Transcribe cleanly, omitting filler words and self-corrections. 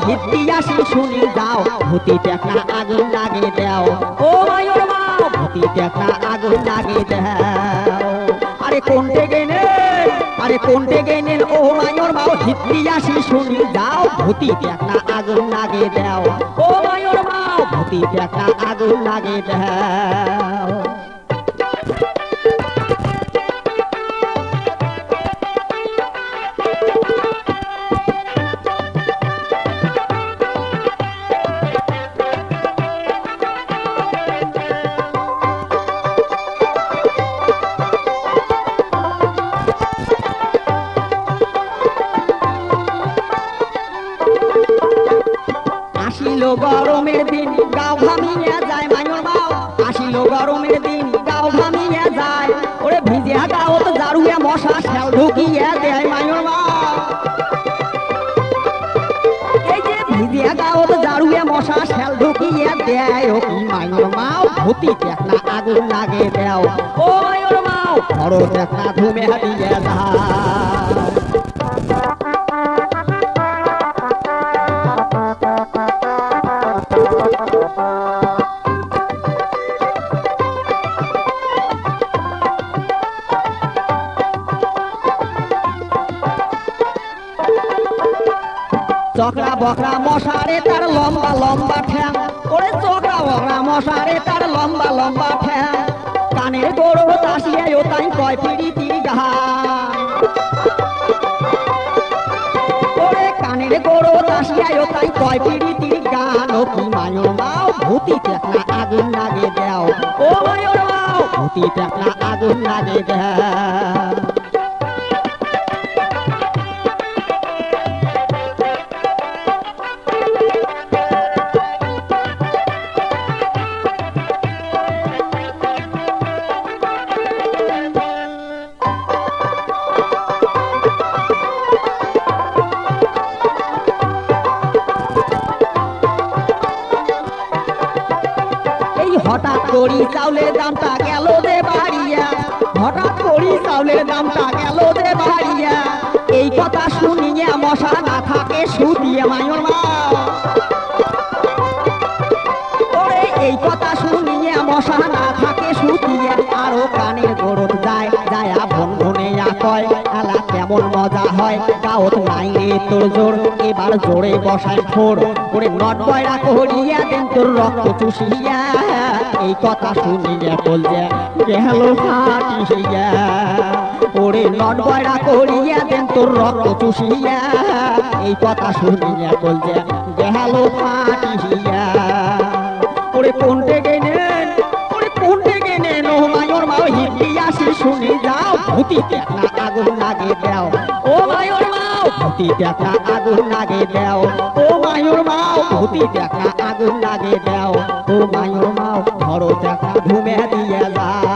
হিতি আসি শুনি যাও ভূতি টেকনা আগুন লাগে দাও ও মায়ুর মাও ভূতি টেকনা আগুন লাগে দাও আরে কোনটে গেনে আরে কোনটে গেনে ও মায়ুর মাও হিতি আসি শুনি যাও ভূতি টেকনা আগুন লাগে দাও ও মায়ুর মাও ভূতি টেকনা আগুন লাগে দাও আসিলো গরমের দিন গাও ঘামিয়ে যায় মায়ুর মাও আসিলো গরমের দিন গাও ঘামিয়ে যায় ওরে ভিজিয়া গাও তো জারুয়ে মশা শেল ঢুকিয়ে দেয় মায়ুর মাও এই যে ভিজিয়া গাও তো জারুয়ে মশা শেল ঢুকিয়ে দেয় ও কি মায়ুর মাও ভূতি টেকনা আগুন লাগে দাও ও মায়ুর মাও বড় টেকনা ধুমে দিয়ে যায় চকরা বকরা মশারে তার লম্বা লম্বা ঠ্যাং ওরে চকরা বকরা মশারে তার লম্বা লম্বা ঠ্যাং কানের গোড়ো তাসিয়া ও তাই কয় পিড়িতি গান ওরে কানের গোড়ো তাসিয়া ও তাই কয় পিড়িতি গান ও কি মায়ুর মাও ভূতি টেকনা আগুন লাগে দাও ও মায়ুর মাও ভূতি টেকনা আগুন লাগে দাও হঠাৎ করি চাউলের দামটা গেল যে বাড়িয়া হঠাৎ করি চাউলের দামটা গেল যে বাড়িয়া এই কথা শুনিয়া মশা না থাকে শুধিয়ে মায়ুর মাও ওরে এই কথা শুনিয়া মশা না থাকে শুধিয়ে আরো কানের গরদ যায় যায়া ভন ভনিয়া কয় আলা কেমন মজা হয় গাওত নাই রে তোর জোর এবার জোরে বসায় ফোর ওরে নট বয়রা করিয়া দেন তোর রক্ত চুষিয়া এই কথা শুনিয়া বলছে গেল ফাটিয়া ওরে নট বয়রা করিয়া দেন তোর রক্ত চুষিয়া এই কথা শুনিয়া বলছে গেল ফাটিয়া ওরে কোনটে গেনেন ওরে কোনটে গেনেন ও মায়ুর মাও হিতি আসি শুনি যাও ভূতি টেকনা আগুন লাগে দাও ও মায়ুর মাও ভূতি টেকনা আগুন লাগে দাও ও মায়ুর মাও ভূতি টেকনা আগুন লাগে দাও ও মায়ুর মাও বড় টেকনা ধুমে দিয়ে যায়